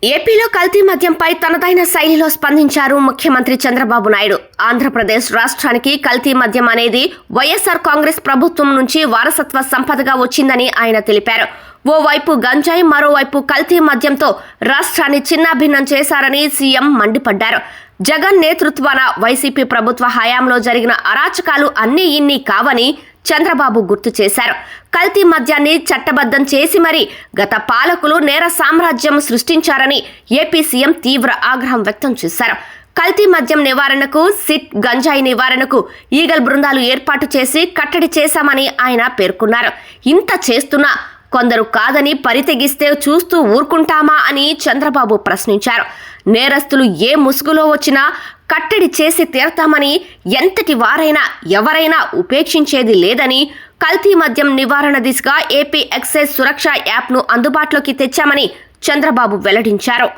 ఏపీలో కల్తీ మద్యంపై తనదైన శైలిలో స్పందించారు ముఖ్యమంత్రి చంద్రబాబు నాయుడు. ఆంధ్రప్రదేశ్ రాష్ట్రానికి కల్తీ మద్యం అనేది వైఎస్ఆర్ కాంగ్రెస్ ప్రభుత్వం నుంచి వారసత్వ సంపదగా వచ్చిందని ఆయన తెలిపారు. ఓవైపు గంజాయి, మరోవైపు కల్తీ మద్యంతో రాష్ట్రాన్ని చిన్నాభిన్నం చేశారని సీఎం మండిపడ్డారు. జగన్ నేతృత్వాన వైసీపీ ప్రభుత్వ హయాంలో జరిగిన అరాచకాలు అన్నీ ఇన్ని కావని చంద్రబాబు గుర్తు చేశారు. కల్తీ మద్యాన్ని చట్టబద్ధం చేసి మరీ గత పాలకులు నేర సామ్రాజ్యం సృష్టించారని ఏపీ సీఎం తీవ్ర ఆగ్రహం వ్యక్తం చేశారు. కల్తీ మద్యం నివారణకు, సిట్, గంజాయి నివారణకు ఈగల్ బృందాలు ఏర్పాటు చేసి కట్టడి చేశామని ఆయన పేర్కొన్నారు. ఇంత చేస్తున్నా కొందరు కాదని పరితెగిస్తే చూస్తూ ఊరుకుంటామా అని చంద్రబాబు ప్రశ్నించారు. నేరస్తులు ఏ ముసుగులో వచ్చినా కట్టడి చేసి తీరతామని, ఎంతటి వారైనా ఎవరైనా ఉపేక్షించేది లేదని, కల్తీ మద్యం నివారణ దిశగా ఏపీ ఎక్సైజ్ సురక్ష యాప్ను అందుబాటులోకి తెచ్చామని చంద్రబాబు వెల్లడించారు.